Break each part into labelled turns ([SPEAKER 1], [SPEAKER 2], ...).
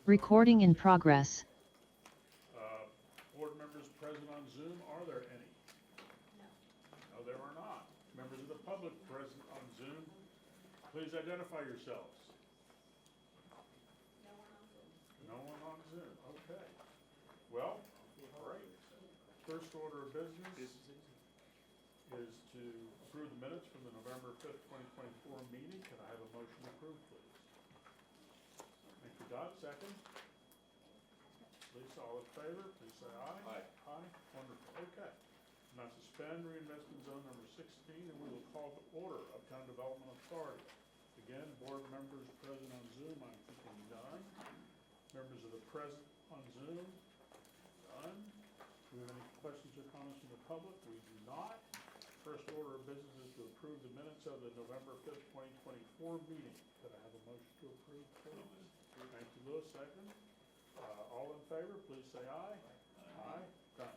[SPEAKER 1] Recording in progress.
[SPEAKER 2] Board members present on Zoom, are there any? No, there are not. Members of the public present on Zoom, please identify yourselves. No one on Zoom, okay. Well, great. First order of business is to approve the minutes from the November 5th, 2024 meeting. Can I have a motion to approve, please? Thank you, Dot. Second? Lisa, all in favor, please say aye.
[SPEAKER 3] Aye.
[SPEAKER 2] Aye, wonderful, okay. Now suspend reinvestment zone number 16, and we will call to order Uptown Development Authority. Again, board members present on Zoom, I'm thinking none. Members of the present on Zoom, none. Do we have any questions or comments from the public? We do not. First order of business is to approve the minutes of the November 5th, 2024 meeting. Could I have a motion to approve, please? Thank you, Louis, second. All in favor, please say aye. Aye. Done.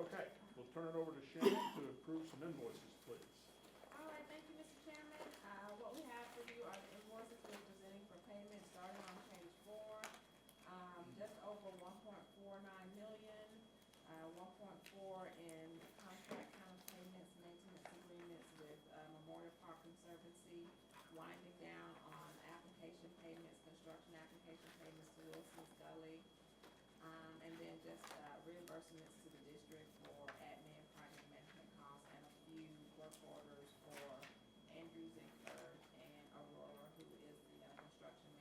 [SPEAKER 2] Okay, we'll turn it over to Shannon to approve some invoices, please.
[SPEAKER 4] All right, thank you, Mr. Chairman. What we have for you are the invoices we're presenting for payment, starting on page 4. Just over $1.49 million, 1.4 in contract counterpayments, maintenance agreements with Memorial Park Conservancy, winding down on application payments, construction application payments to Wilson Scully, and then just reimbursements to the district for admin, project management costs, and a few work orders for Andrews and TIRZ and Aurora, who is the construction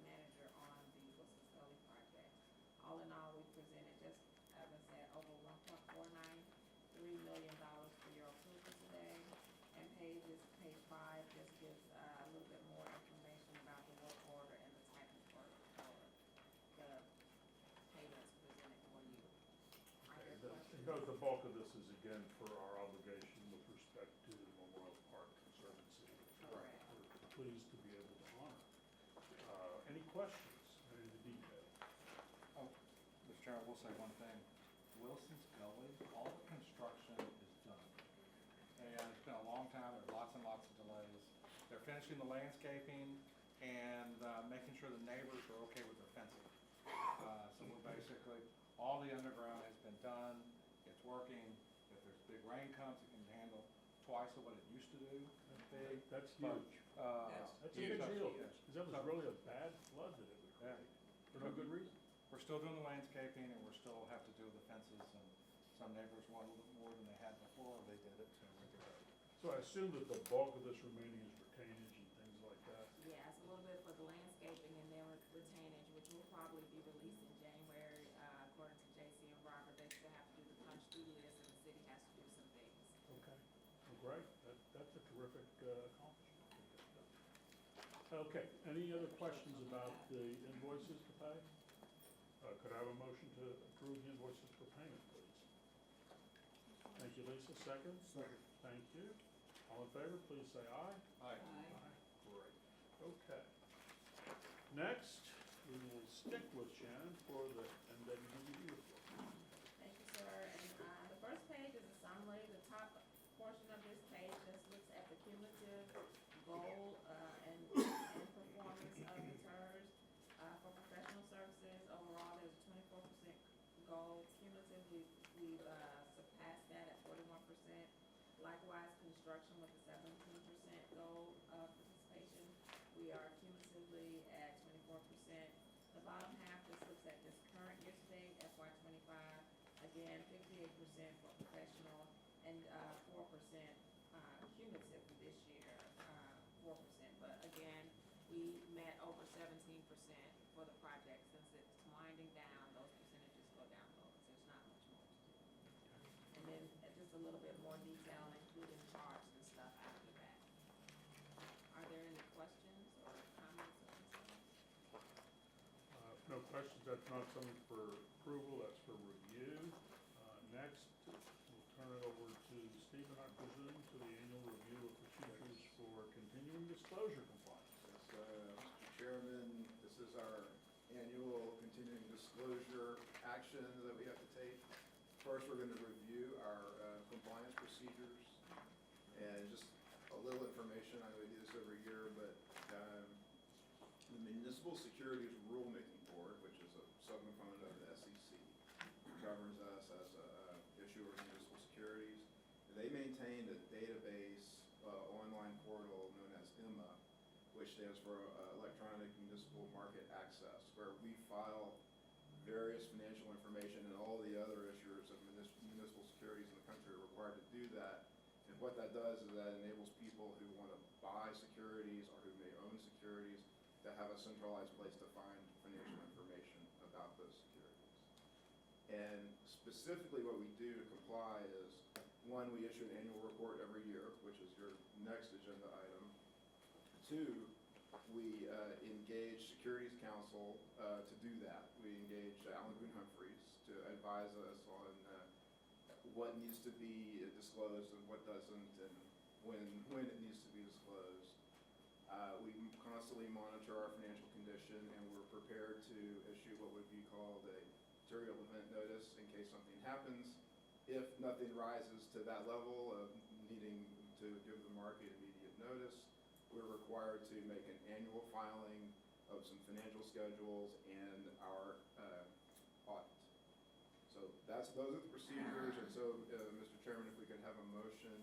[SPEAKER 4] manager on the Wilson Scully project. All in all, we presented just, as I said, over $1.493 million for your approval today. And page 5 just gives a little bit more information about the work order and the type of work for the payments presented for you. Are there questions?
[SPEAKER 2] Because the bulk of this is again for our obligation with respect to the Memorial Park Conservancy, which
[SPEAKER 4] Correct.
[SPEAKER 2] we're pleased to be able to honor. Any questions? Any of the detail?
[SPEAKER 3] Oh, Mr. Chairman, I will say one thing. Wilson's Gully, all the construction is done. And it's been a long time, there's lots and lots of delays. They're finishing the landscaping and making sure the neighbors are okay with their fencing. So we're basically, all the underground has been done, it's working. If there's big rain comes, it can handle twice of what it used to do.
[SPEAKER 2] That's
[SPEAKER 3] But,
[SPEAKER 2] huge.
[SPEAKER 4] That's
[SPEAKER 2] That's a big
[SPEAKER 3] huge.
[SPEAKER 2] deal,
[SPEAKER 3] Yes.
[SPEAKER 2] because that was really a bad flood that it would
[SPEAKER 3] Yeah.
[SPEAKER 2] create, for no good reason.
[SPEAKER 3] We're still doing the landscaping and we're still have to do the fences, and some neighbors want a little bit more than they had before, they did it, so we're good.
[SPEAKER 2] So I assume that the bulk of this remaining is retainage and things like that.
[SPEAKER 4] Yeah, it's a little bit for the landscaping and then retainage, which will probably be released in January, according to JC and Robert. They still have to do the punch through list, and the city has to do some things.
[SPEAKER 2] Okay, well, great, that's a terrific accomplishment. Okay, any other questions about the invoices to pay? Could I have a motion to approve the invoices for payment, please? Thank you, Lisa. Second?
[SPEAKER 3] Second.
[SPEAKER 2] Thank you. All in favor, please say aye.
[SPEAKER 3] Aye.
[SPEAKER 2] Great. Okay. Next, we will stick with Shannon for the NWDB report.
[SPEAKER 4] Thank you, sir. And the first page is a summary. The top portion of this page just looks at the cumulative goal and performance of the TIRZ for professional services. Overall, there's a 24% goal. Cumulatively, we've surpassed that at 41%. Likewise, construction with a 17% goal of participation. We are cumulatively at 24%. The bottom half just looks at this current year to date, FY25. Again, 58% for professional and 4% cumulative for this year, 4%. But again, we met over 17% for the project. Since it's winding down, those percentages go down low because there's not much more to do. And then just a little bit more detail, including charts and stuff after that. Are there any questions or comments or concerns?
[SPEAKER 2] No questions, that's not something for approval, that's for review. Next, we'll turn it over to Stephen, I presume, to the annual review of procedures for continuing disclosure compliance.
[SPEAKER 5] Yes, Mr. Chairman, this is our annual continuing disclosure action that we have to take. First, we're going to review our compliance procedures and just a little information. I know we do this every year, but the Municipal Securities Rulemaking Board governs us as a issuer of municipal securities. They maintain a database, online portal known as EMMA, which stands for Electronic Municipal Market Access, where we file various financial information, and all the other issuers of municipal securities in the country are required to do that. And what that does is that enables people who want to buy securities or who may own securities to have a centralized place to find financial information about those securities. And specifically what we do to comply is, one, we issue an annual report every year, which is your next agenda item. Two, we engage Securities Counsel to do that. We engage Allen Boone Humphreys to advise us on what needs to be disclosed and what doesn't, and when it needs to be disclosed. We constantly monitor our financial condition, and we're prepared to issue what would be called a material event notice in case something happens. If nothing rises to that level of needing to give the market immediate notice, we're required to make an annual filing of some financial schedules and our audit. So those are the procedures, and so, Mr. Chairman, if we could have a motion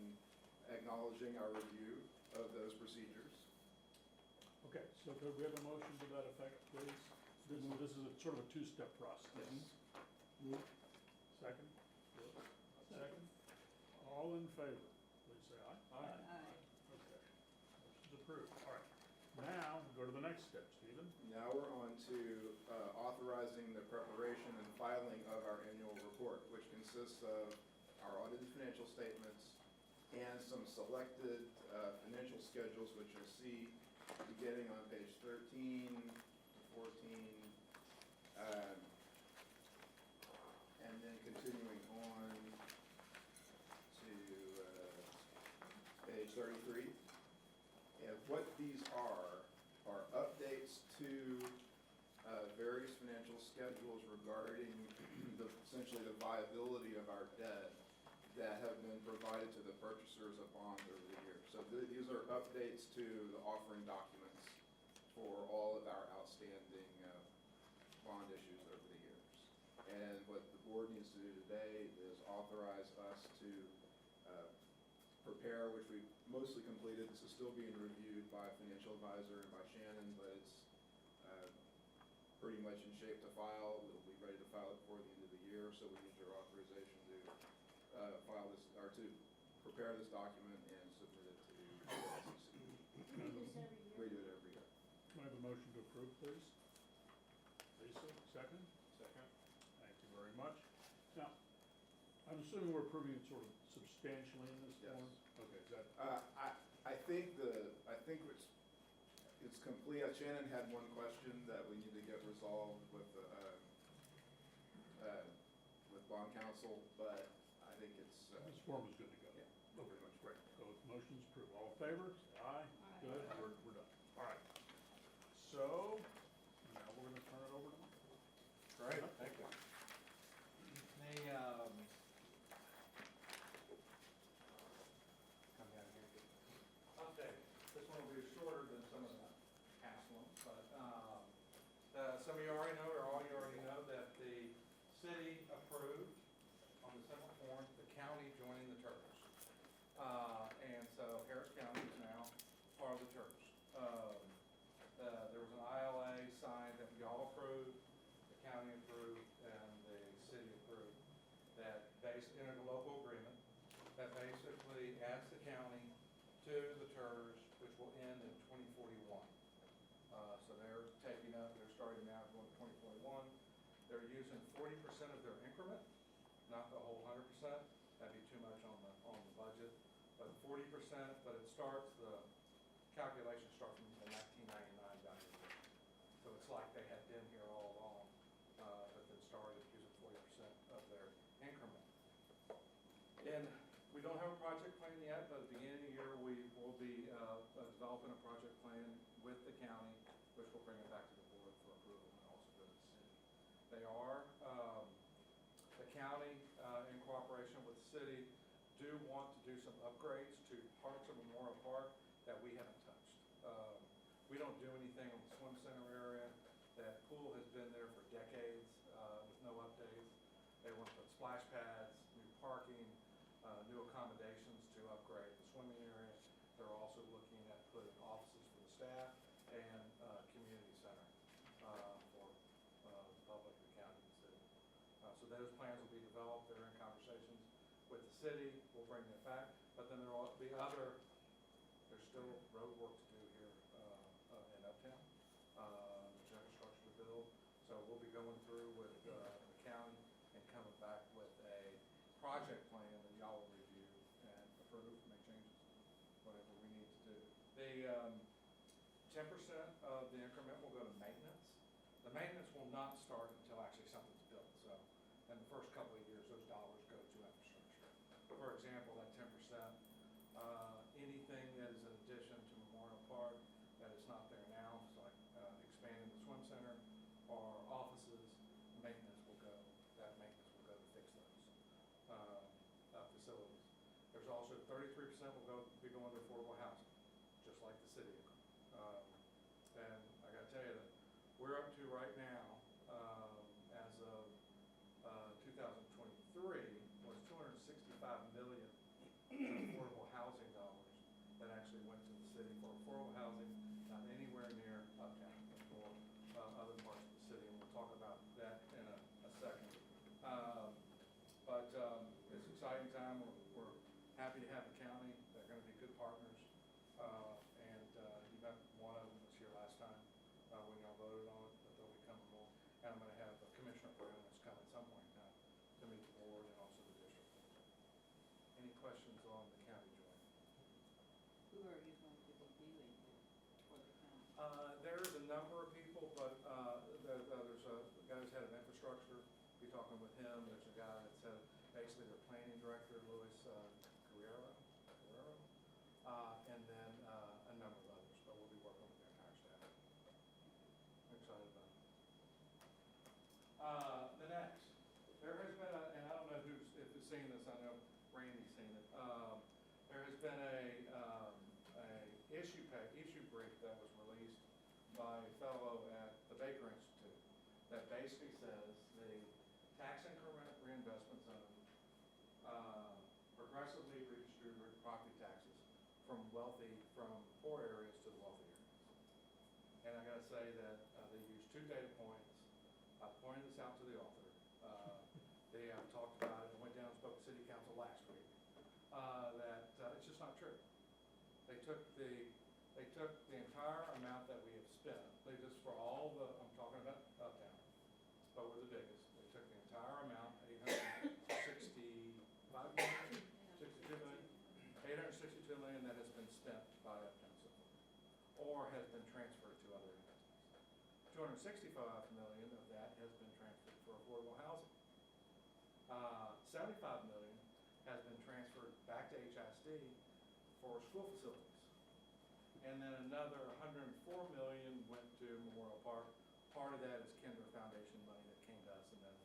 [SPEAKER 5] acknowledging our review of those procedures.
[SPEAKER 2] Okay, so could we have a motion to that effect, please? This is a sort of a two-step process.
[SPEAKER 5] Yes.
[SPEAKER 2] Move. Second? Second? All in favor, please say aye.
[SPEAKER 4] Aye.
[SPEAKER 2] Okay, motion's approved. All right, now, go to the next step, Stephen.
[SPEAKER 5] Now we're on to authorizing the preparation and filing of our annual report, which consists of our audited financial statements and some selected financial schedules, which you'll see beginning on page 13 to 14, and then continuing on to page 33. And what these are updates to various financial schedules regarding essentially the viability of our debt that have been provided to the purchasers of bonds over the years. So these are updates to the offering documents for all of our outstanding bond issues over the years. And what the board needs to do today is authorize us to prepare, which we've mostly completed. This is still being reviewed by a financial advisor and by Shannon, but it's pretty much in shape to file. We'll be ready to file it before the end of the year, so we need your authorization to file this, or to prepare this document and submit it to the SEC. We do it every year.
[SPEAKER 2] Can I have a motion to approve, please? Lisa, second?
[SPEAKER 5] Second.
[SPEAKER 2] Thank you very much. Now, I'm assuming we're approving it sort of substantially in this
[SPEAKER 5] Yes.
[SPEAKER 2] form? Okay, is that,
[SPEAKER 5] I think it's complete. Shannon had one question that we need to get resolved with bond counsel, but I think it's.
[SPEAKER 2] this form is good to go?
[SPEAKER 5] Yeah.
[SPEAKER 2] Okay, that's great. So the motion's approved. All in favor? Say aye.
[SPEAKER 4] Aye.
[SPEAKER 2] Good, we're done. All right. So, now we're gonna turn it over to Mike.
[SPEAKER 3] Great, thank you. Come down here. Okay, this one will be shorter than some of the past ones, but some of you already know, or all you already know, that the city approved on December 4th, the county joining the TIRZ. And so Harris County is now part of the TIRZ. There was an ILA signed that we all approved, the county approved, and the city approved, that based in a local agreement, that basically adds the county to the TIRZ, which will end in 2041. So they're taking up, they're starting now going to 2041. They're using 40% of their increment, not the whole 100%. That'd be too much on the budget, but 40%. But it starts, the calculation starts from the 1999 value. So it's like they had been here all along, but then started using 40% of their increment. And we don't have a project plan yet, but at the beginning of the year, we will be developing a project plan with the county, which will bring it back to the board for approval and also go to the city. They are, the county, in cooperation with the city, do want to do some upgrades to parts of Memorial Park that we haven't touched. We don't do anything on the swim center area. That pool has been there for decades with no updates. They want to splash pads, new parking, new accommodations to upgrade the swimming area. They're also looking at putting offices for the staff and community center for the public, the county, and city. So those plans will be developed. They're in conversations with the city. We'll bring that back. But then there will be there's still road work to do here in Uptown. There's infrastructure to build. So we'll be going through with the county and coming back with a project plan that y'all will review and approve, make changes, whatever we need to do. The 10% of the increment will go to maintenance. The maintenance will not start until actually something's built. So in the first couple of years, those dollars go to infrastructure. For example, that 10%, anything that is in addition to Memorial Park that is not there now, so like expanding the swim center or offices, maintenance will go to fix those facilities. There's also 33% will be going to affordable housing, just like the city. And I gotta tell you that we're up to right now, as of 2023, was $265 million in affordable housing dollars that actually went to the city for affordable housing, not anywhere near Uptown, but for other parts of the city, and we'll talk about that in a second. But it's an exciting time. We're happy to have the county. They're gonna be good partners. And you met one of them was here last time when y'all voted on it, but they'll be coming more. And I'm gonna have Commissioner Brown that's coming at some point in time to meet the board and also the district. Any questions on the county joint?
[SPEAKER 1] Who are you going to be dealing with for the county?
[SPEAKER 3] There's a number of people, but there's a guy who's head of infrastructure, be talking with him. There's a guy that's basically their planning director, Luis Guerrero, and then a number of others, but we'll be working with their entire staff. I'm excited about it. The next, there has been and I don't know if you've seen this, I know Randy's seen it. There has been a issue brief that was released by a fellow at the Baker Institute that basically says the tax increment reinvestment zone progressively redistribute property taxes from poor areas to the wealthy areas. And I gotta say that they used 2 data points. I pointed this out to the author. They talked about it and went down and spoke to city council last week. That it's just not true. They took the entire amount that we have spent. They just for all I'm talking about Uptown, but we're the biggest. They took the entire amount, $862 million that has been spent by Uptown so far, or has been transferred to other investments. $265 million of that has been transferred for affordable housing. $75 million has been transferred back to HISD for school facilities. And then another $104 million went to Memorial Park. Part of that is Kinder Foundation money that came to us and then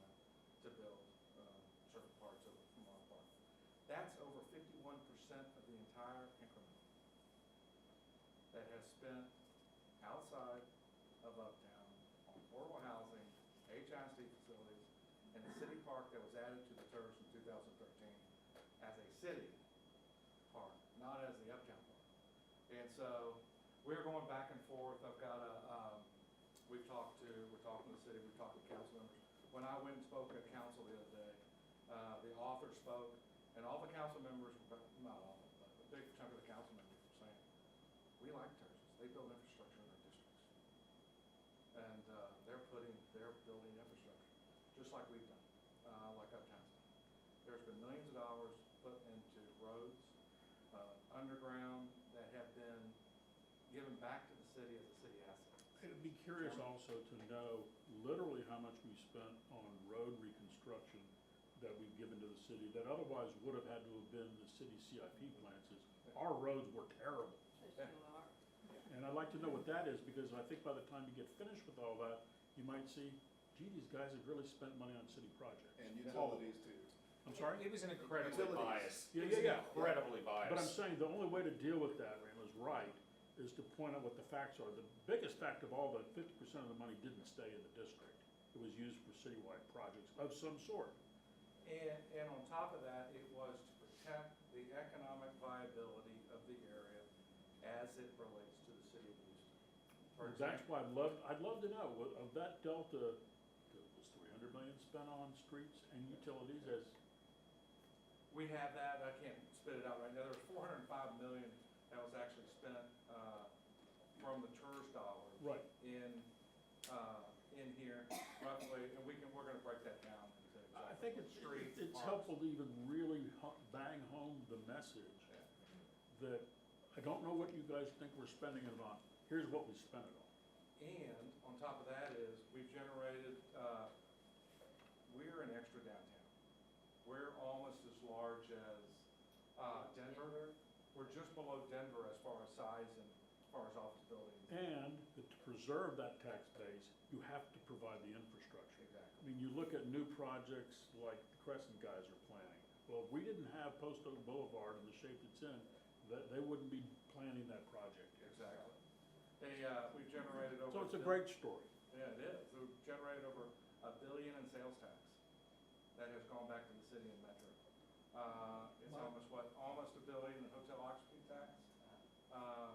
[SPEAKER 3] to build certain parts of Memorial Park. That's over 51% of the entire increment that has spent outside of Uptown on affordable housing, HISD facilities, and the city park that was added to the TIRZ in 2013 as a city park, not as the Uptown park. And so we're going back and forth. I've got we're talking to the city, we've talked to council members. When I went and spoke at council the other day, the author spoke, and all the council members, not all, but a big chunk of the council members were saying, we like TIRZ. They build infrastructure in their districts. And they're building infrastructure, just like we've done, like Uptown's done. There's been millions of dollars put into roads, underground, that have been given back to the city as a city asset.
[SPEAKER 2] I'd be curious also to know literally how much we spent on road reconstruction that we've given to the city that otherwise would have had to have been the city CIP plans. Our roads were terrible.
[SPEAKER 1] They still are.
[SPEAKER 2] And I'd like to know what that is, because I think by the time you get finished with all that, you might see, gee, these guys have really spent money on city projects.
[SPEAKER 5] And utilities too.
[SPEAKER 2] I'm sorry?
[SPEAKER 6] It was an incredibly
[SPEAKER 5] Utilities.
[SPEAKER 6] biased.
[SPEAKER 2] Yeah,
[SPEAKER 6] It was
[SPEAKER 2] yeah, yeah.
[SPEAKER 6] incredibly biased.
[SPEAKER 2] But I'm saying the only way to deal with that, Randall's right, is to point out what the facts are. The biggest fact of all, that 50% of the money didn't stay in the district. It was used for citywide projects of some sort.
[SPEAKER 3] And on top of that, it was to protect the economic viability of the area as it relates to the city of Houston. For
[SPEAKER 2] That's
[SPEAKER 3] example,
[SPEAKER 2] why I'd love to know, of that delta, was 300 million spent on streets and utilities as,
[SPEAKER 3] we have that, I can't spit it out right now, there was 405 million that was actually spent from the TIRZ dollars
[SPEAKER 2] right.
[SPEAKER 3] in here roughly, and we're gonna break that down into
[SPEAKER 2] I
[SPEAKER 3] exactly
[SPEAKER 2] think
[SPEAKER 3] what streets,
[SPEAKER 2] it's
[SPEAKER 3] parks.
[SPEAKER 2] helpful to even really bang home the message that I don't know what you guys think we're spending it on. Here's what we spent it on.
[SPEAKER 3] And on top of that is, we've generated, we're an extra downtown. We're almost as large as Denver. We're just below Denver as far as size and as far as office buildings.
[SPEAKER 2] And to preserve that tax base, you have to provide the infrastructure.
[SPEAKER 3] Exactly.
[SPEAKER 2] I mean, you look at new projects like the Crescent guys are planning. Well, if we didn't have Post Oak Boulevard in the shape it's in, they wouldn't be planning that project yet.
[SPEAKER 3] Exactly. We've generated over.
[SPEAKER 2] So it's a great story.
[SPEAKER 3] Yeah, it is. We've generated over $1 billion in sales tax that has gone back to the city and metro. It's almost $1 billion in hotel occupancy tax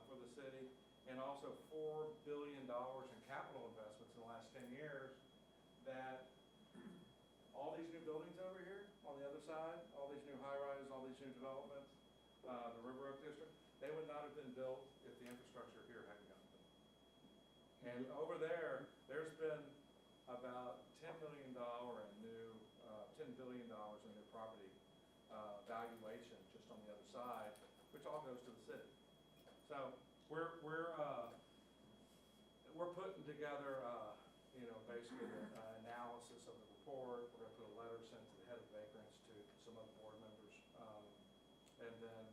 [SPEAKER 3] for the city, and also $4 billion in capital investments in the last 10 years that all these new buildings over here on the other side, all these new high-rises, all these new developments, the River Oak District, they would not have been built if the infrastructure here hadn't gotten built. And over there, there's been about $10 billion in new property valuation just on the other side, which all goes to the city. So we're putting together, basically an analysis of the report. We're gonna put a letter sent to the head of the Baker Institute, some other board members, and then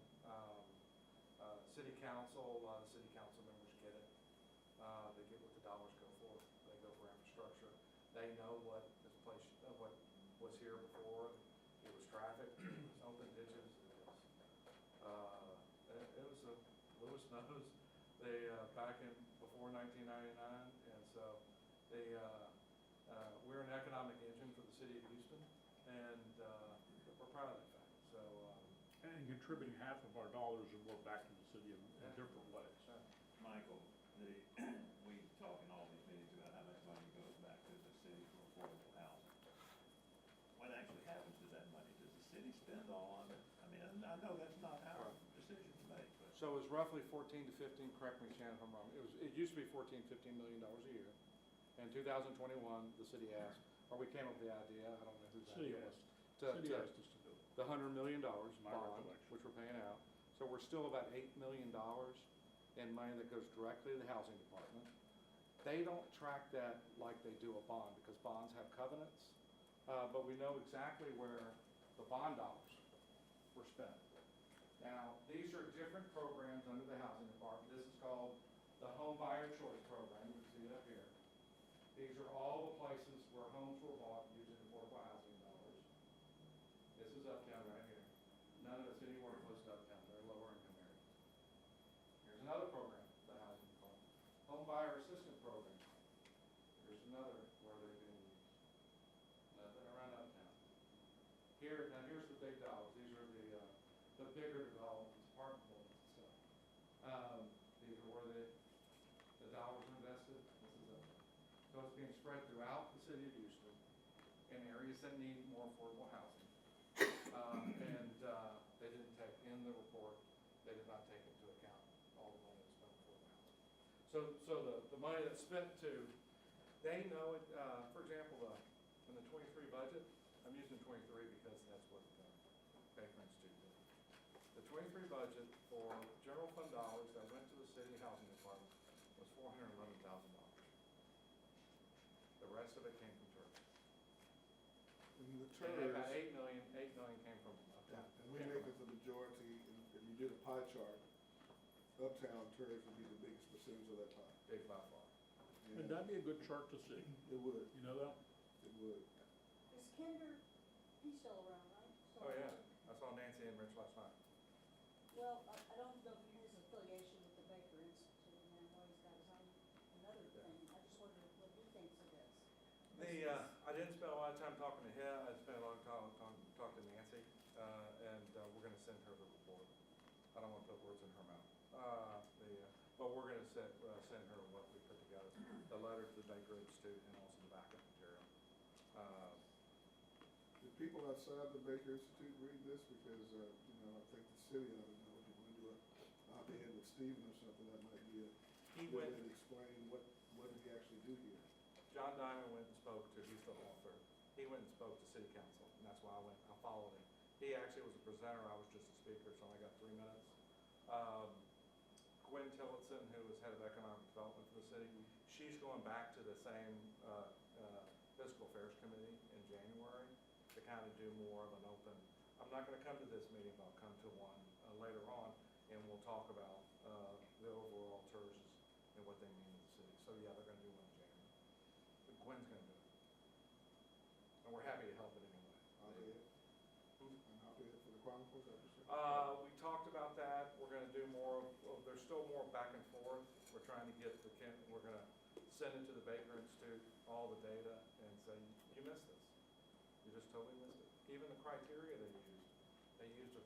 [SPEAKER 3] city council. A lot of city council members get it. They get what the dollars go for. They go for infrastructure. They know what this place, what was here before. It was traffic, it was open ditches, it was Lewis knows. They, back in, before 1999, and so we're an economic engine for the city of Houston, and we're proud of that fact, so.
[SPEAKER 2] And contributing half of our dollars or more back to the city in different ways.
[SPEAKER 6] Michael, we talk in all these meetings about how much money goes back to the city for affordable housing. What actually happens to that money? Does the city spend all of it? I mean, I know that's not our decision to make, but.
[SPEAKER 3] So it was roughly 14 to 15, correct me Shannon if I'm wrong, it used to be $14, $15 million a year. In 2021, the city asked, or we came up with the idea, I don't know whose
[SPEAKER 2] City
[SPEAKER 3] idea it was.
[SPEAKER 2] City asked us to do it.
[SPEAKER 3] The $100 million
[SPEAKER 2] My
[SPEAKER 3] bond,
[SPEAKER 2] recollection.
[SPEAKER 3] which we're paying out. So we're still about $8 million in money that goes directly to the housing department. They don't track that like they do a bond, because bonds have covenants, but we know exactly where the bond dollars were spent. Now, these are different programs under the housing department. This is called the Home Buyer Choice Program. You can see it up here. These are all the places where homes were bought using affordable housing dollars. This is Uptown right here. None of it's anywhere close to Uptown. They're lower income areas. Here's another program, the housing department. Home Buyer Assistance Program. Here's another where they're being used. Nothing around Uptown. Here, now here's the big dollars. These are the bigger developments, apartment buildings and stuff. These are where the dollars are invested. This is Uptown. So it's being spread throughout the city of Houston in areas that need more affordable housing. They didn't take in the report, they did not take into account all the money that's spent for the housing. So the money that's spent to, they know it, for example, in the 23 budget, I'm using 23 because that's what Baker Institute did. The 23 budget for general fund dollars that went to the city housing department was $411,000. The rest of it came from TIRZ.
[SPEAKER 7] And the
[SPEAKER 3] And about
[SPEAKER 7] TIRZ,
[SPEAKER 3] 8 million came from Uptown.
[SPEAKER 7] and we make it the majority, if you did a pie chart, Uptown TIRZ would be the biggest percentage of that pie.
[SPEAKER 3] Big by far.
[SPEAKER 2] And that'd be a good chart to see.
[SPEAKER 7] It would,
[SPEAKER 2] You know that?
[SPEAKER 7] it would.
[SPEAKER 1] Is Kinder, he's still around, right?
[SPEAKER 3] Oh, yeah, I saw Nancy and Rich last night.
[SPEAKER 1] Well, I don't know his affiliation with the Baker Institute, and I know he's got his own, another thing. I just wondered what he thinks of this.
[SPEAKER 3] I didn't spend a lot of time talking to him, I spent a lot of time talking don't wanna put words in her mouth. But we're gonna send her what we put together, the letter to the Baker Institute and also the backup material.
[SPEAKER 7] Do people outside the Baker Institute read this? Because, I think the city ought to know if you want to do a op-ed with Stephen or something, that might be a
[SPEAKER 3] He
[SPEAKER 7] good way
[SPEAKER 3] went,
[SPEAKER 7] to explain what did he actually do here.
[SPEAKER 3] John Diamond went and spoke to, he's the author, he went and spoke to city council, and that's why I followed him. He actually was a presenter, I was just a speaker, so I got 3 minutes. Gwen Tillotson, who is head of economic development for the city, she's going back to the same fiscal affairs committee in January to kind of do more of an open, I'm not gonna come to this meeting, but I'll come to one later on, and we'll talk about the overall TIRZ and what they mean to the city. So yeah, they're gonna do one in January. But Gwen's gonna do it. And we're happy to help it anyway.
[SPEAKER 7] Op-ed? An op-ed for the Chronicle, is that what you said?
[SPEAKER 3] We talked about that, we're gonna do more there's still more back and forth. We're trying to get we're gonna send it to the Baker Institute, all the data, and say, you missed this. You just totally missed it. Even the criteria they didn't use they didn't use the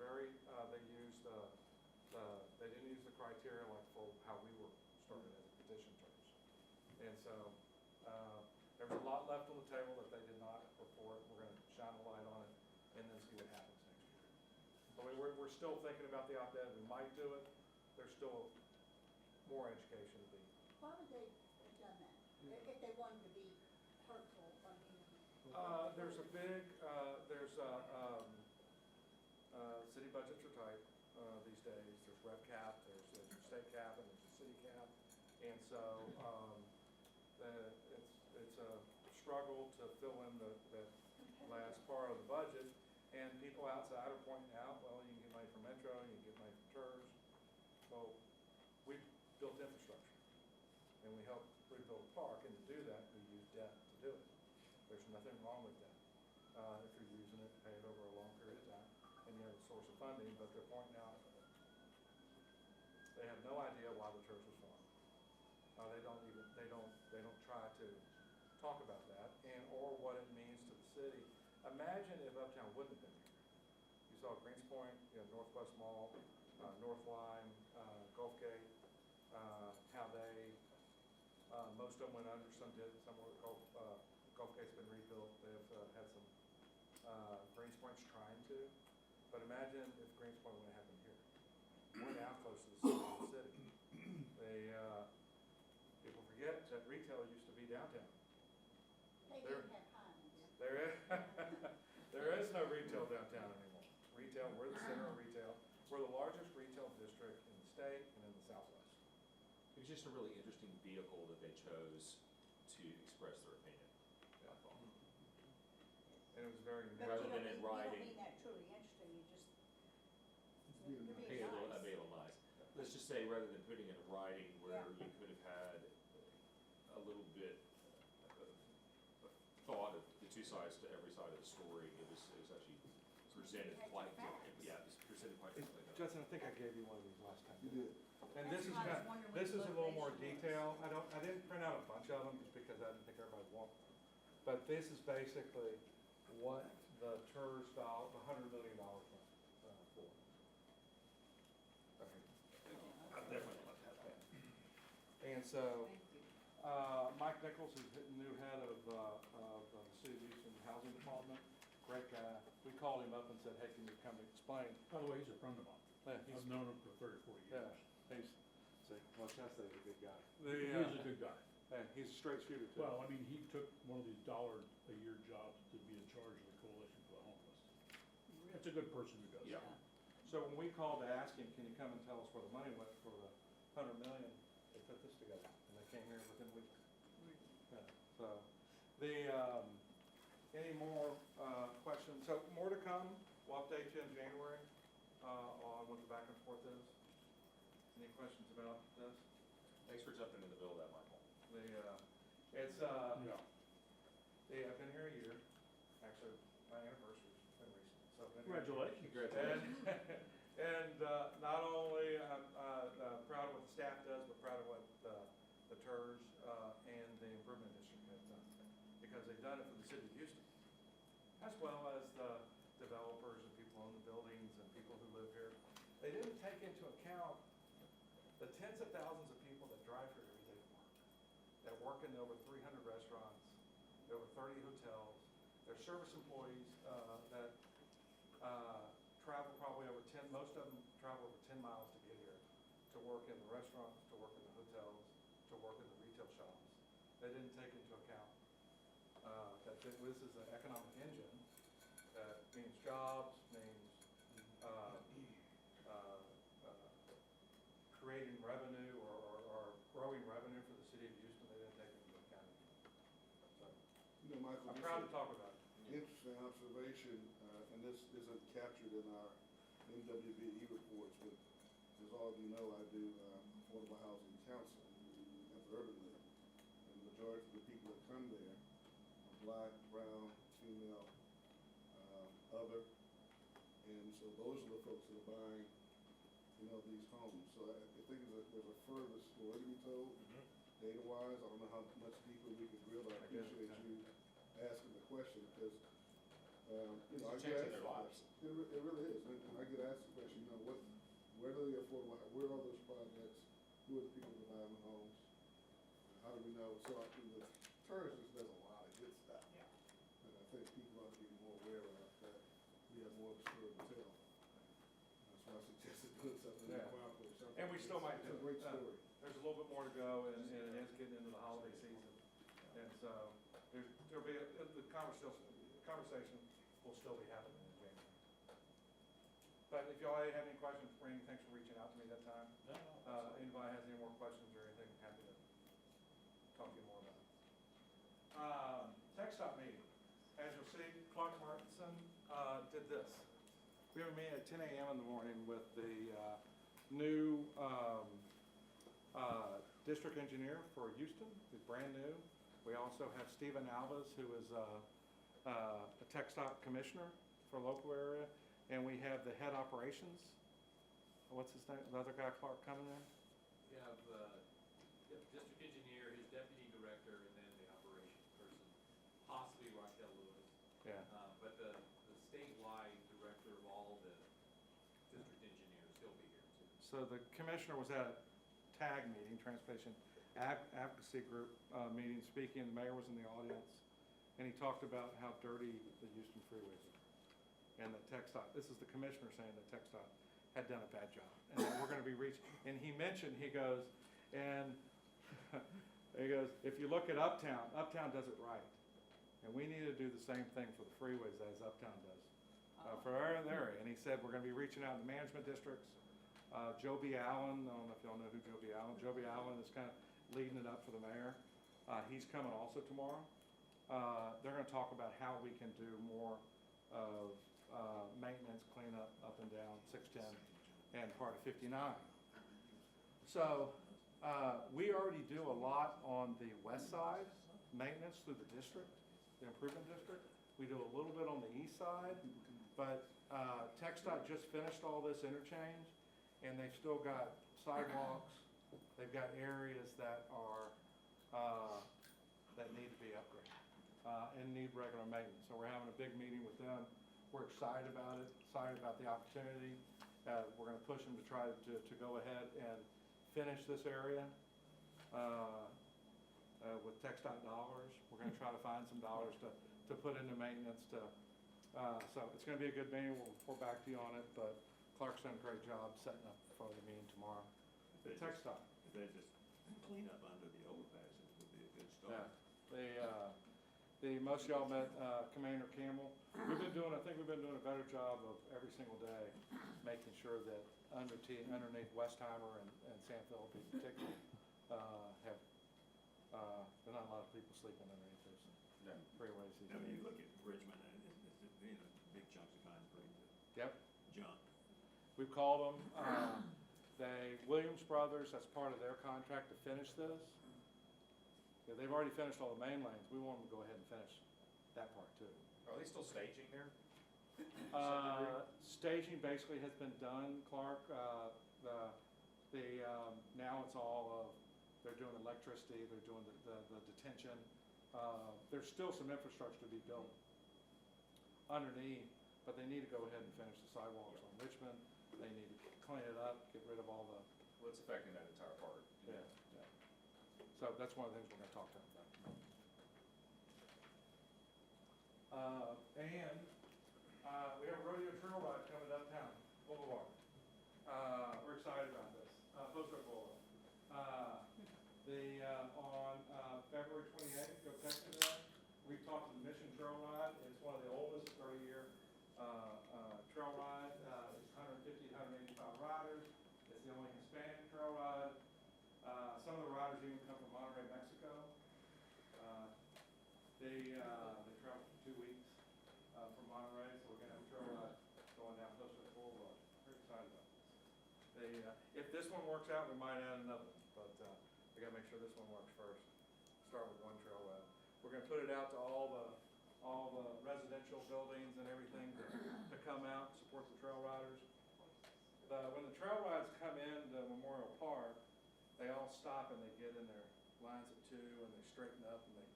[SPEAKER 3] criteria like for how we were started as a petition terms. And so, there was a lot left on the table that they did not report. We're gonna shine a light on it and then see what happens next year. But we're still thinking about the op-ed. We might do it. There's still more education to be.
[SPEAKER 1] Why would they have done that? If they wanted to be hurtful, I mean.
[SPEAKER 3] There's a big, city budgets are tight these days. There's rep cap, there's state cap, and there's a city cap. And so it's a struggle to fill in the last part of the budget. And people outside are pointing out, well, you can get money from Metro, you can get money from TIRZ. Well, we built infrastructure, and we helped rebuild a park, and to do that, we use debt to do it. There's nothing wrong with that. If you're using it to pay it over a long period of time, and you have a source of funding, but they're pointing out they have no idea why the church was formed. They don't try to talk about that, and or what it means to the city. Imagine if Uptown wouldn't have been here. You saw Greens Point, Northwest Mall, North Line, Gulf Gate, how they, most of them went under, some did, some were, Gulf Gate's been rebuilt, they've had some, Greens Point's trying to, but imagine if Greens Point would have happened here. We're now close to the city. People forget that retail used to be downtown.
[SPEAKER 1] They didn't have Hines.
[SPEAKER 3] There is no retail downtown anymore. Retail, we're the center of retail. We're the largest retail district in the state and in the Southwest.
[SPEAKER 8] It was just a really interesting vehicle that they chose to express their opinion. I thought.
[SPEAKER 3] And it was very
[SPEAKER 1] But
[SPEAKER 8] Rather
[SPEAKER 1] you
[SPEAKER 8] than
[SPEAKER 1] don't
[SPEAKER 8] in
[SPEAKER 1] mean-
[SPEAKER 8] writing.
[SPEAKER 1] You don't mean that truly interesting, you just,
[SPEAKER 7] being
[SPEAKER 1] you're
[SPEAKER 7] nice.
[SPEAKER 1] being nice.
[SPEAKER 8] I'd be a little nice. Let's just say, rather than putting it in writing where
[SPEAKER 1] Yeah.
[SPEAKER 8] you could have had a little bit of thought of the two sides to every side of the story, it was actually presented
[SPEAKER 1] You had
[SPEAKER 8] quite
[SPEAKER 1] your facts.
[SPEAKER 8] differently. Yeah, it was presented quite differently.
[SPEAKER 3] Justin, I think I gave you one of these last time.
[SPEAKER 7] You did.
[SPEAKER 3] And
[SPEAKER 1] That's
[SPEAKER 3] this is
[SPEAKER 1] why I was
[SPEAKER 3] kind
[SPEAKER 1] wondering
[SPEAKER 3] this
[SPEAKER 1] what
[SPEAKER 3] is
[SPEAKER 1] the
[SPEAKER 3] a little more
[SPEAKER 1] motivation was.
[SPEAKER 3] detail. I didn't print out a bunch of them just because I didn't think everybody would want them. But this is basically what the TIRZ the $100 million went for. Okay.
[SPEAKER 8] I definitely like that.
[SPEAKER 3] And so,
[SPEAKER 1] Thank you.
[SPEAKER 3] Mike Nichols is the new head of the City of Houston Housing Department. Great guy. We called him up and said, hey, can you come explain?
[SPEAKER 2] By the way, he's a friend of mine.
[SPEAKER 3] Yeah, he's,
[SPEAKER 2] I've known him for 30, 40
[SPEAKER 3] yeah,
[SPEAKER 2] years.
[SPEAKER 3] well, Chester is a good guy.
[SPEAKER 2] He is a good guy.
[SPEAKER 3] He's a straight shooter too.
[SPEAKER 2] Well, I mean, he took one of these $1-a-year jobs to be in charge of the Coalition for the Homeless. That's a good person who does
[SPEAKER 8] Yeah.
[SPEAKER 2] that.
[SPEAKER 3] So when we called to ask him, can you come and tell us where the money went for the $100 million, they put this together, and they came here within weeks. Yeah, so, any more questions? So more to come, we'll update you in January on what the back and forth is. Any questions about this?
[SPEAKER 8] Thanks for jumping in the middle of that, Michael.
[SPEAKER 2] Yeah.
[SPEAKER 3] I've been here a year, actually, my anniversary's been recent, so I've been here a year.
[SPEAKER 2] Congratulations.
[SPEAKER 3] And not only proud of what the staff does, but proud of what the TIRZ and the Improvement District have done. Because they've done it for the city of Houston, as well as the developers and people own the buildings and people who live here. they didn't take into account the tens of thousands of people that drive here every day to work, that work in over 300 restaurants, over 30 hotels. They're service employees that travel probably over 10, most of them travel over 10 miles to get here, to work in the restaurants, to work in the hotels, to work in the retail shops. They didn't take into account that this is an economic engine that means jobs, means creating revenue or growing revenue for the city of Houston. They didn't take into account. So
[SPEAKER 7] You know, Michael,
[SPEAKER 3] I'm
[SPEAKER 7] this
[SPEAKER 3] proud
[SPEAKER 7] is
[SPEAKER 3] to talk about it.
[SPEAKER 7] interesting observation, and this isn't captured in our MWBE reports, but as all of you know, I do affordable housing counseling at the Urban League. And the majority of the people that come there are black, brown, female, other. And so those are the folks that are buying, these homes. So I think there's a further story to be told, data-wise. I don't know how much deeper we could drill, but I appreciate you asking the question, because,
[SPEAKER 8] It's
[SPEAKER 7] I get
[SPEAKER 8] changing
[SPEAKER 7] asked
[SPEAKER 8] their
[SPEAKER 7] the
[SPEAKER 8] lives.
[SPEAKER 7] question. It really is, and I get asked the question, where do the affordable, where are those projects? Who are the people that are buying the homes? How do we know? So I think the TIRZ just does a lot of good stuff.
[SPEAKER 8] Yeah.
[SPEAKER 7] And I think people ought to be more aware of that. We have more of a story to tell. That's why I suggested doing something in the
[SPEAKER 3] Yeah.
[SPEAKER 7] Chronicle or something.
[SPEAKER 3] And we still might do
[SPEAKER 7] It's a
[SPEAKER 3] it.
[SPEAKER 7] great story.
[SPEAKER 3] There's a little bit more to go, and it is getting into the holiday season. And so there'll be, the conversation will still be happening in January. But if y'all have any questions for me, thanks for reaching out to me that time. Anybody has any more questions or anything, happy to talk to you more about it. Tech stop meeting. As you'll see, Clark Martinson did this. We have a meeting at 10 a.m. in the morning with the new district engineer for Houston, who's brand new. We also have Stephen Alves, who is a tech stop commissioner for a local area. And we have the head operations. What's his name? The other guy, Clark, coming in?
[SPEAKER 9] We have district engineer, his deputy director, and then the operations person, possibly Raquel Lewis.
[SPEAKER 3] Yeah.
[SPEAKER 9] But the statewide director of all the district engineers, he'll be here too.
[SPEAKER 3] So the commissioner was at a TAG meeting, Transportation Advocacy Group meeting, speaking. The mayor was in the audience. And he talked about how dirty the Houston freeways are. And that TxDOT, this is the commissioner saying that TxDOT had done a bad job. And that we're gonna be reaching, and he mentioned, he goes, if you look at Uptown does it right. And we need to do the same thing for the freeways as Uptown does, for our area. And he said, we're gonna be reaching out in the management districts. Joe B. Allen, I don't know if y'all know who Joe B. Allen, Joe B. Allen is kind of leading it up for the mayor. He's coming also tomorrow. They're gonna talk about how we can do more of maintenance, cleanup up and down 610 and part of 59. So we already do a lot on the west side, maintenance through the district, the improvement district. We do a little bit on the east side, but TxDOT just finished all this interchange, and they've still got sidewalks. They've got areas that are that need to be upgraded and need regular maintenance. So we're having a big meeting with them. We're excited about it, excited about the opportunity. We're gonna push them to try to go ahead and finish this area with TxDOT dollars. We're gonna try to find some dollars to put into maintenance so it's gonna be a good meeting. We'll report back to you on it, but Clark's done a great job setting up for the meeting tomorrow. The TxDOT.
[SPEAKER 6] If they just clean up under the overpasses would be a good start.
[SPEAKER 3] Most of y'all met Commander Campbell. I think we've been doing a better job of every single day making sure that underneath Westheimer and San Felipe particularly have, there's not a lot of people sleeping underneath those freeways these
[SPEAKER 6] I mean,
[SPEAKER 3] days.
[SPEAKER 6] you look at Richmond, and big chunks of concrete,
[SPEAKER 3] Yep,
[SPEAKER 6] junk.
[SPEAKER 3] we've called them. Williams Brothers, that's part of their contract to finish this. Yeah, they've already finished all the main lanes. We want them to go ahead and finish that part too.
[SPEAKER 8] Are they still staging there?
[SPEAKER 3] Staging basically has been done, Clark. Now it's all they're doing electricity, they're doing the detention. There's still some infrastructure to be built underneath, but they need to go ahead and finish the sidewalks on Richmond. They need to clean it up, get rid of all the,
[SPEAKER 8] Well, it's affecting that entire part.
[SPEAKER 3] yeah. So that's one of the things we're gonna talk to them about. We have a rodeo trail ride coming uptown, Boulevard. We're excited about this, Post Oak Boulevard. On February 28th, go text me that. We've talked to the Mission Trail Ride. It's one of the oldest 30-year trail ride. It's 150, 185 riders. It's the only Hispanic trail ride. Some of the riders even come from Monterrey, Mexico. They travel for 2 weeks from Monterrey, so we're gonna have a trail ride going down Post Oak Boulevard. Very excited about this. If this one works out, we might add another, but we gotta make sure this one works first. Start with one trail ride. We're gonna put it out to all the residential buildings and everything to come out and support the trail riders. When the trail rides come into Memorial Park, they all stop and they get in their lines of 2 and they straighten up and they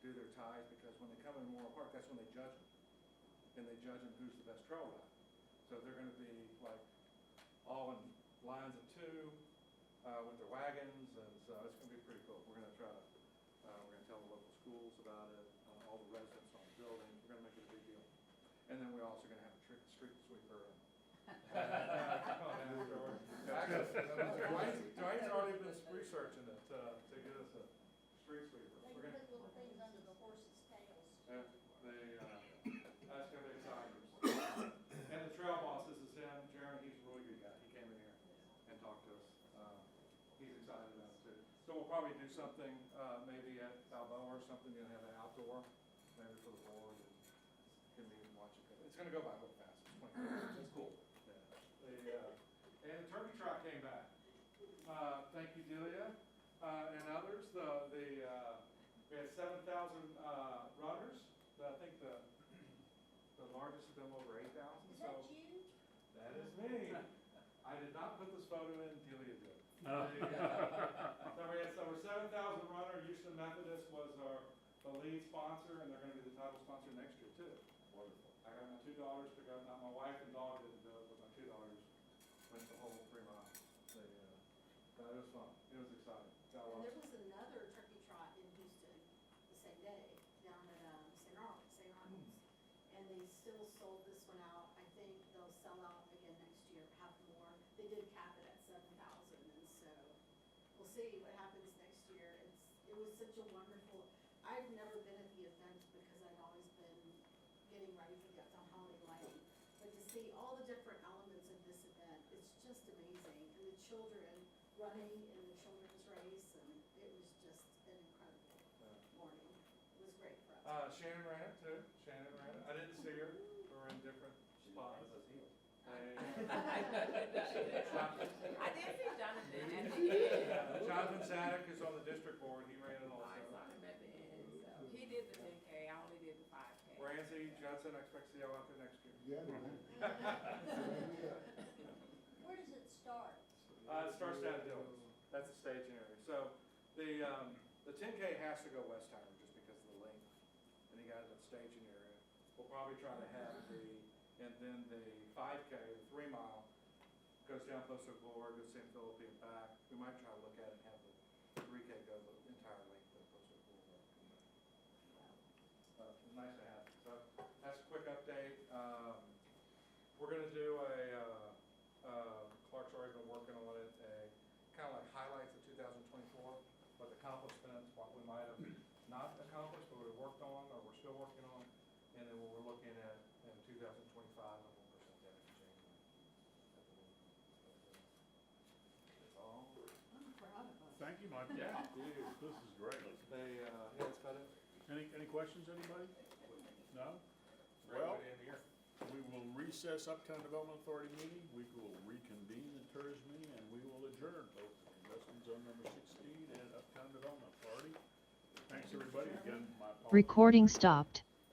[SPEAKER 3] do their ties, because when they come in Memorial Park, that's when they judge them. And they judge them who's the best trail ride. So they're gonna be like all in lines of 2 with their wagons, and so it's gonna be pretty cool. We're gonna try to, we're gonna tell the local schools about it, all the residents on the buildings. We're gonna make it a big deal. And then we're also gonna have a street sweeper. Dwayne's already been researching it to get us a street sweeper.
[SPEAKER 1] They
[SPEAKER 3] We're
[SPEAKER 1] can
[SPEAKER 3] gonna,
[SPEAKER 1] put little things under the horses' tails.
[SPEAKER 3] that's gonna be exciting. And the trail boss, this is him, Jeremy, he's a really good guy. He came in here and talked to us. He's excited about it too. So we'll probably do something, maybe at Balboa or something, have an outdoor, maybe for the board, and can meet and watch it go. It's gonna go by real fast. It's 20 minutes. That's cool. Yeah. And the turkey trot came back. Thank you, Delia, and others. We had 7,000 runners. I think the largest has been over 8,000.
[SPEAKER 1] Is that you?
[SPEAKER 3] That is me. I did not put this photo in, Delia did.
[SPEAKER 2] Oh.
[SPEAKER 3] So we had over 7,000 runners. Houston Methodist was the lead sponsor, and they're going to be the title sponsor next year too.
[SPEAKER 8] Wonderful.
[SPEAKER 3] I got my 2 daughters to go. Not my wife and dog didn't do it, but my 2 daughters went the whole 3 miles. It was fun. It was exciting. Got
[SPEAKER 1] And
[SPEAKER 3] lost.
[SPEAKER 1] there was another turkey trot in Houston the same day, down at St. Arnold's. And they still sold this one out. I think they'll sell out again next year, have more. They did cap it at 7,000, and so we'll see what happens next year. It was such a wonderful, I've never been at the event because I've always been getting ready for the Uptown Holiday Lighting. But to see all the different elements of this event, it's just amazing. And the children running in the children's race, and it was just an incredible morning. It was great for us.
[SPEAKER 3] Shannon ran it too. Shannon ran it. I didn't see her. We were in different spots.
[SPEAKER 4] I did see Jonathan at the end.
[SPEAKER 3] Jonathan Sadek is on the district board. He ran it also.
[SPEAKER 4] I saw him at the end, so he did the 10K, I only did the 5K.
[SPEAKER 3] Ramsey Johnson, I expect to see y'all out there next year.
[SPEAKER 7] Yeah.
[SPEAKER 1] Where does it start?
[SPEAKER 3] It starts down at Dillon's. That's the staging area. So the 10K has to go West Tower just because of the length. And you got it at the staging area. We'll probably try to have and then the 5K, the 3 mile, goes down Post Oak Boulevard, goes to San Philip and back. We might try to look at it and have the 3K go the entire length of Post Oak Boulevard. It's nice to have. So that's a quick update. We're gonna do Clark's already been working on it, kind of like highlights of 2024, what the accomplishments, what we might have not accomplished, but we worked on, or we're still working on, and then what we're looking at in 2025, and we'll present that in January. That's all.
[SPEAKER 1] I'm proud of us.
[SPEAKER 2] Thank you, Mike.
[SPEAKER 8] Yeah.
[SPEAKER 2] This is great.
[SPEAKER 3] Yeah, that's about it.
[SPEAKER 2] Any questions, anybody? No? Well, we will recess Uptown Development Authority meeting, we will reconvene the TIRZ meeting, and we will adjourn both investment zone number 16 and Uptown Development Authority. Thanks, everybody. Again, my apologies.
[SPEAKER 10] Recording stopped.